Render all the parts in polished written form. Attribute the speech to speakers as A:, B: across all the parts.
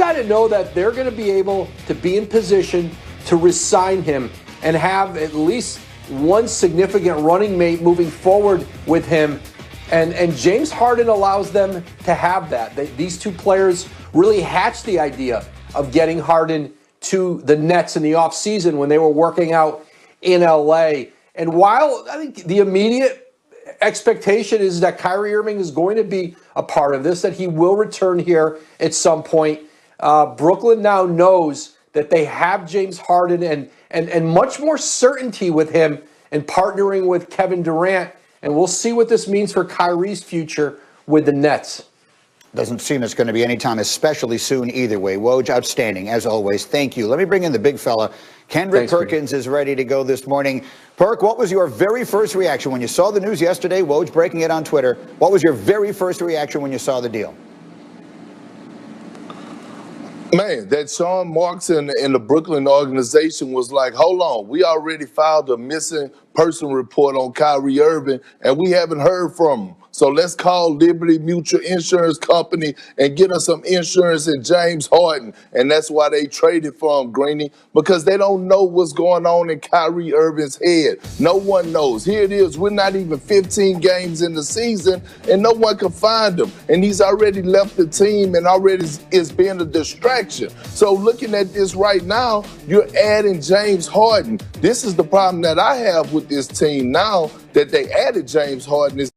A: got to know that they're going to be able to be in position to re-sign him and have at least one significant running mate moving forward with him. And James Harden allows them to have that. These two players really hatched the idea of getting Harden to the Nets in the offseason when they were working out in L.A. And while I think the immediate expectation is that Kyrie Irving is going to be a part of this, that he will return here at some point, Brooklyn now knows that they have James Harden and much more certainty with him and partnering with Kevin Durant. And we'll see what this means for Kyrie's future with the Nets.
B: Doesn't seem it's going to be anytime especially soon either way. Woj, outstanding, as always. Thank you. Let me bring in the big fella. Kendrick Perkins is ready to go this morning. Perk, what was your very first reaction when you saw the news yesterday? Woj breaking it on Twitter. What was your very first reaction when you saw the deal?
C: Man, that Sean Marks and the Brooklyn organization was like, hold on, we already filed a missing person report on Kyrie Irving, and we haven't heard from him. So let's call Liberty Mutual Insurance Company and get us some insurance in James Harden. And that's why they traded for him, Greeny, because they don't know what's going on in Kyrie Irving's head. No one knows. Here it is. We're not even 15 games in the season, and no one can find him. And he's already left the team and already is being a distraction. So looking at this right now, you're adding James Harden. This is the problem that I have with this team now that they added James Harden is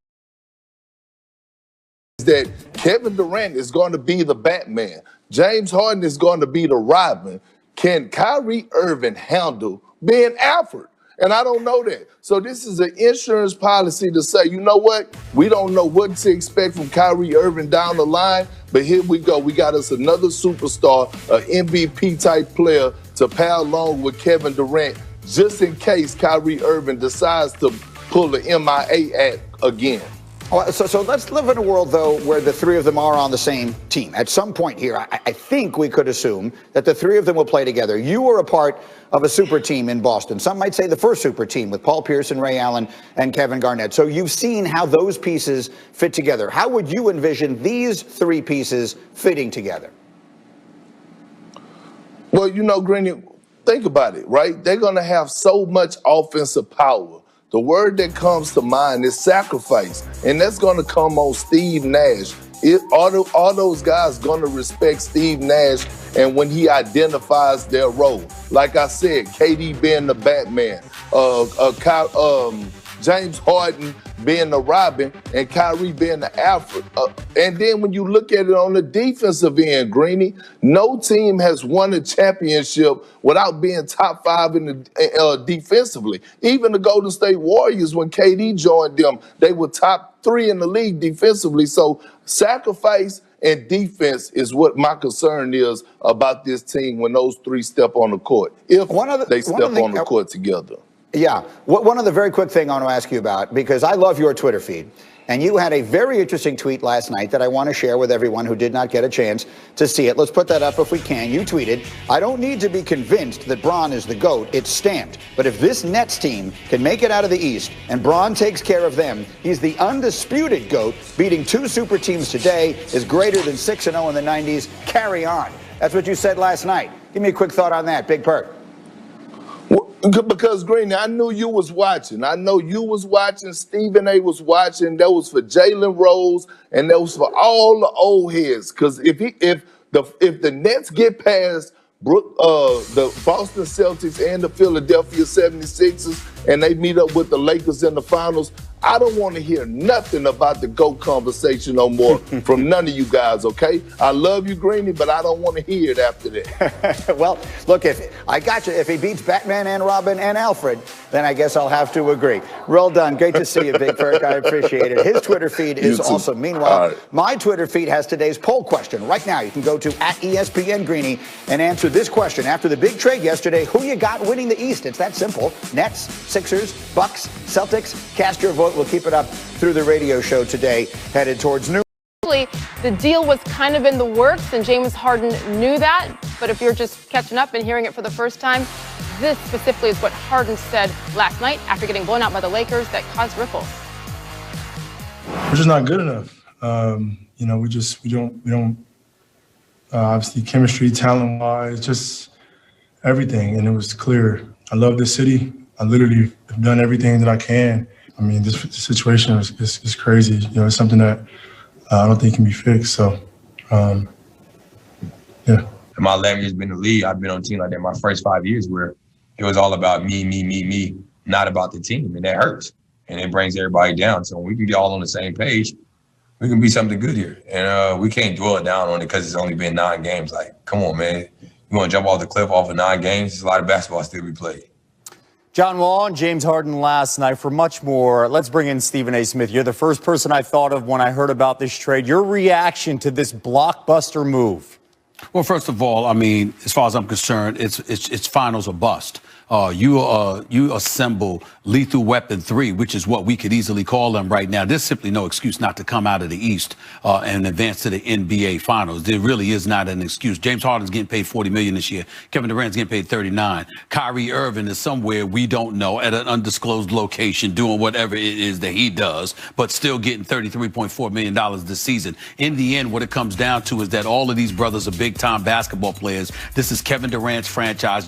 C: that Kevin Durant is going to be the Batman. James Harden is going to be the Robin. Can Kyrie Irving handle being Alfred? And I don't know that. So this is an insurance policy to say, you know what? We don't know what to expect from Kyrie Irving down the line, but here we go. We got us another superstar, an MVP-type player to pair along with Kevin Durant, just in case Kyrie Irving decides to pull the MIA act again.
B: So let's live in a world, though, where the three of them are on the same team. At some point here, I think we could assume that the three of them will play together. You were a part of a super team in Boston. Some might say the first super team with Paul Pierce and Ray Allen and Kevin Garnett. So you've seen how those pieces fit together. How would you envision these three pieces fitting together?
C: Well, you know, Greeny, think about it, right? They're going to have so much offensive power. The word that comes to mind is sacrifice, and that's going to come on Steve Nash. All those guys going to respect Steve Nash and when he identifies their role. Like I said, KD being the Batman, James Harden being the Robin, and Kyrie being the Alfred. And then when you look at it on the defensive end, Greeny, no team has won a championship without being top five in the defensively. Even the Golden State Warriors, when KD joined them, they were top 3 in the league defensively. So sacrifice and defense is what my concern is about this team when those three step on the court, if they step on the court together.
B: Yeah. One other very quick thing I want to ask you about, because I love your Twitter feed. And you had a very interesting tweet last night that I want to share with everyone who did not get a chance to see it. Let's put that up if we can. You tweeted, "I don't need to be convinced that Bron is the GOAT. It's stamped. But if this Nets team can make it out of the East and Bron takes care of them, he's the undisputed GOAT. Beating 2 super teams today is greater than 6-0 in the 90s. Carry on." That's what you said last night. Give me a quick thought on that. Big Perk.
C: Because, Greeny, I knew you was watching. I know you was watching. Stephen A. was watching. That was for Jalen Rose, and that was for all the old heads. Because if the Nets get past the Boston Celtics and the Philadelphia 76ers, and they meet up with the Lakers in the finals, I don't want to hear nothing about the GOAT conversation no more from none of you guys, okay? I love you, Greeny, but I don't want to hear it after that.
B: Well, look, I got you. If he beats Batman and Robin and Alfred, then I guess I'll have to agree. Well done. Great to see you, Big Perk. I appreciate it. His Twitter feed is awesome. Meanwhile, my Twitter feed has today's poll question. Right now, you can go to @ESPN Greeny and answer this question. After the big trade yesterday, who you got winning the East? It's that simple. Nets, Sixers, Bucks, Celtics. Cast your vote. We'll keep it up through the radio show today, headed towards noon.
D: The deal was kind of in the works, and James Harden knew that. But if you're just catching up and hearing it for the first time, this specifically is what Harden said last night after getting blown out by the Lakers that caused ripples.
E: We're just not good enough. You know, we don't obviously chemistry, talent-wise, just everything. And it was clear. I love this city. I literally have done everything that I can. I mean, this situation is crazy. You know, it's something that I don't think can be fixed. So, yeah.
F: In my 11 years being in the league, I've been on a team like that my first 5 years where it was all about me, not about the team. And that hurts. And it brings everybody down. So when we can get all on the same page, we can be something good here. And we can't dwell down on it because it's only been 9 games. Like, come on, man. You want to jump off the cliff off of 9 games? There's a lot of basketball still to be played.
B: John Wall and James Harden last night. For much more, let's bring in Stephen A. Smith. You're the first person I thought of when I heard about this trade. Your reaction to this blockbuster move?
G: Well, first of all, I mean, as far as I'm concerned, it's finals or bust. You assemble Lethal Weapon 3, which is what we could easily call them right now. There's simply no excuse not to come out of the East and advance to the NBA Finals. There really is not an excuse. James Harden's getting paid $40 million this year. Kevin Durant's getting paid $39. Kyrie Irving is somewhere we don't know at an undisclosed location doing whatever it is that he does, but still getting $33.4 million this season. In the end, what it comes down to is that all of these brothers are big-time basketball players. This is Kevin Durant's franchise.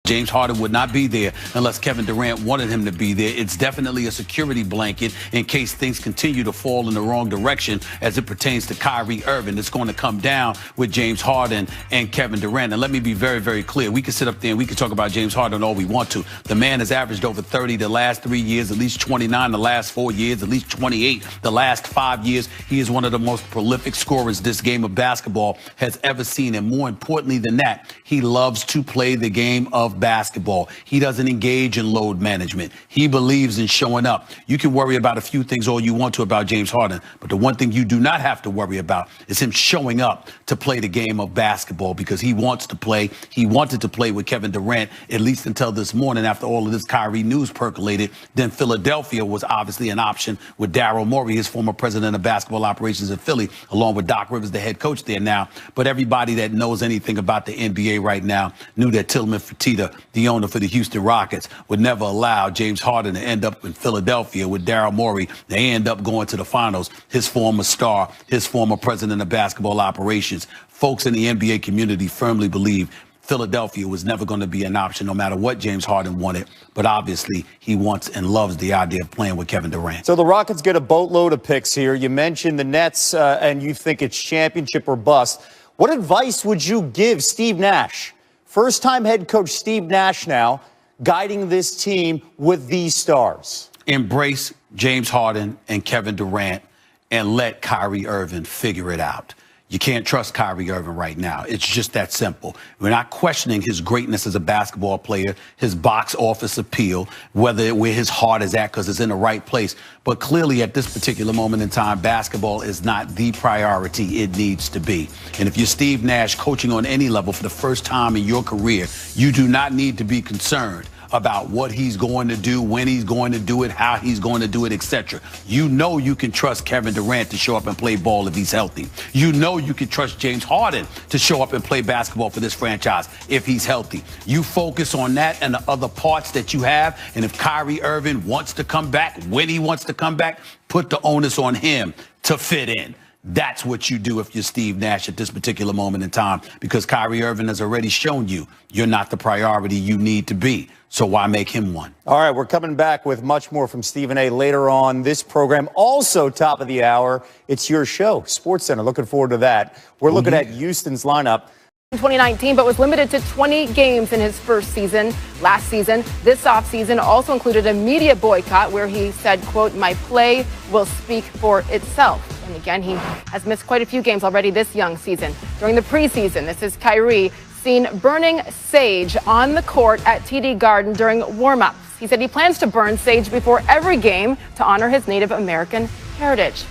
G: James Harden would not be there unless Kevin Durant wanted him to be there. It's definitely a security blanket in case things continue to fall in the wrong direction as it pertains to Kyrie Irving. It's going to come down with James Harden and Kevin Durant. And let me be very, very clear. We can sit up there and we can talk about James Harden all we want to. The man has averaged over 30 the last 3 years, at least 29 the last 4 years, at least 28 the last 5 years. He is one of the most prolific scorers this game of basketball has ever seen. And more importantly than that, he loves to play the game of basketball. He doesn't engage in load management. He believes in showing up. You can worry about a few things all you want to about James Harden, but the one thing you do not have to worry about is him showing up to play the game of basketball because he wants to play. He wanted to play with Kevin Durant, at least until this morning after all of this Kyrie news percolated. Then Philadelphia was obviously an option with Daryl Morey, his former president of basketball operations in Philly, along with Doc Rivers, the head coach there now. But everybody that knows anything about the NBA right now knew that Tillman Fertitta, the owner for the Houston Rockets, would never allow James Harden to end up in Philadelphia with Daryl Morey. They end up going to the finals. His former star, his former president of basketball operations. Folks in the NBA community firmly believe Philadelphia was never going to be an option no matter what James Harden wanted. But obviously, he wants and loves the idea of playing with Kevin Durant.
B: So the Rockets get a boatload of picks here. You mentioned the Nets and you think it's championship or bust. What advice would you give Steve Nash? First-time head coach Steve Nash now guiding this team with these stars.
G: Embrace James Harden and Kevin Durant and let Kyrie Irving figure it out. You can't trust Kyrie Irving right now. It's just that simple. We're not questioning his greatness as a basketball player, his box office appeal, where his heart is at because it's in the right place. But clearly at this particular moment in time, basketball is not the priority it needs to be. And if you're Steve Nash coaching on any level for the first time in your career, you do not need to be concerned about what he's going to do, when he's going to do it, how he's going to do it, etc. You know you can trust Kevin Durant to show up and play ball if he's healthy. You know you can trust James Harden to show up and play basketball for this franchise if he's healthy. You focus on that and the other parts that you have, and if Kyrie Irving wants to come back, when he wants to come back, put the onus on him to fit in. That's what you do if you're Steve Nash at this particular moment in time, because Kyrie Irving has already shown you you're not the priority you need to be. So why make him one? All
B: right, we're coming back with much more from Stephen A. later on this program. Also, top of the hour, it's your show, SportsCenter. Looking forward to that. We're looking at Houston's lineup.
D: 2019, but was limited to 20 games in his first season. Last season, this offseason also included a media boycott where he said, quote, "My play will speak for itself." And again, he has missed quite a few games already this young season. During the preseason, this is Kyrie seen burning sage on the court at TD Garden during warm-ups. He said he plans to burn sage before every game to honor his Native American heritage.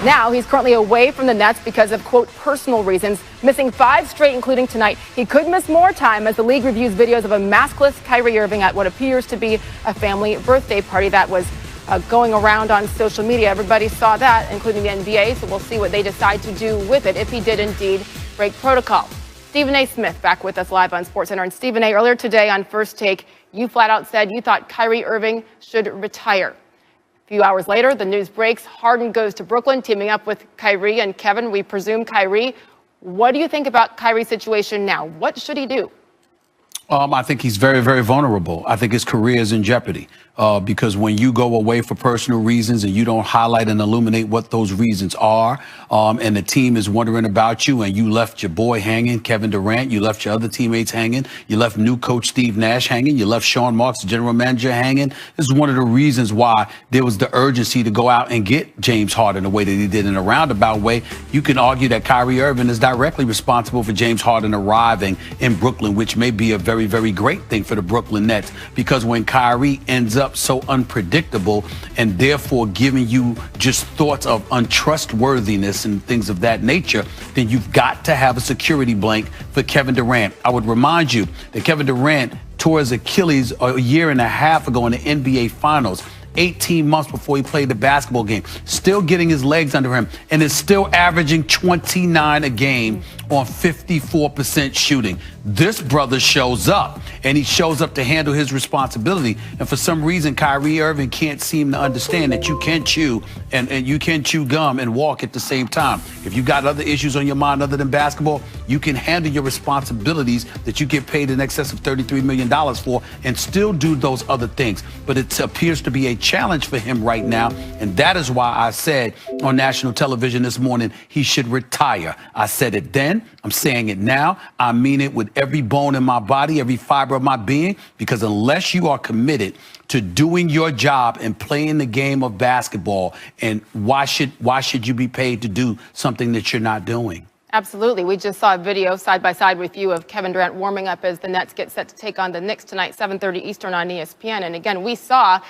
D: Now he's currently away from the Nets because of, quote, personal reasons, missing 5 straight, including tonight. He could miss more time as the league reviews videos of a maskless Kyrie Irving at what appears to be a family birthday party that was going around on social media. Everybody saw that, including the NBA, so we'll see what they decide to do with it if he did indeed break protocol. Stephen A. Smith back with us live on SportsCenter. And Stephen A., earlier today on First Take, you flat out said you thought Kyrie Irving should retire. A few hours later, the news breaks. Harden goes to Brooklyn, teaming up with Kyrie and Kevin. We presume Kyrie. What do you think about Kyrie's situation now? What should he do?
G: I think he's very, very vulnerable. I think his career is in jeopardy because when you go away for personal reasons and you don't highlight and illuminate what those reasons are, and the team is wondering about you, and you left your boy hanging, Kevin Durant, you left your other teammates hanging, you left new coach Steve Nash hanging, you left Sean Marks, the general manager, hanging. This is one of the reasons why there was the urgency to go out and get James Harden the way that he did in a roundabout way. You can argue that Kyrie Irving is directly responsible for James Harden arriving in Brooklyn, which may be a very, very great thing for the Brooklyn Nets, because when Kyrie ends up so unpredictable and therefore giving you just thoughts of untrustworthiness and things of that nature, then you've got to have a security blanket for Kevin Durant. I would remind you that Kevin Durant tore his Achilles a year and a half ago in the NBA Finals. 18 months before he played the basketball game, still getting his legs under him, and is still averaging 29 a game on 54% shooting. This brother shows up, and he shows up to handle his responsibility. And for some reason, Kyrie Irving can't seem to understand that you can chew and you can chew gum and walk at the same time. If you've got other issues on your mind other than basketball, you can handle your responsibilities that you get paid in excess of $33 million for and still do those other things. But it appears to be a challenge for him right now, and that is why I said on national television this morning he should retire. I said it then, I'm saying it now. I mean it with every bone in my body, every fiber of my being, because unless you are committed to doing your job and playing the game of basketball, and why should you be paid to do something that you're not doing?
D: Absolutely. We just saw a video side by side with you of Kevin Durant warming up as the Nets get set to take on the Knicks tonight, 7:30 Eastern on ESPN. And again, we saw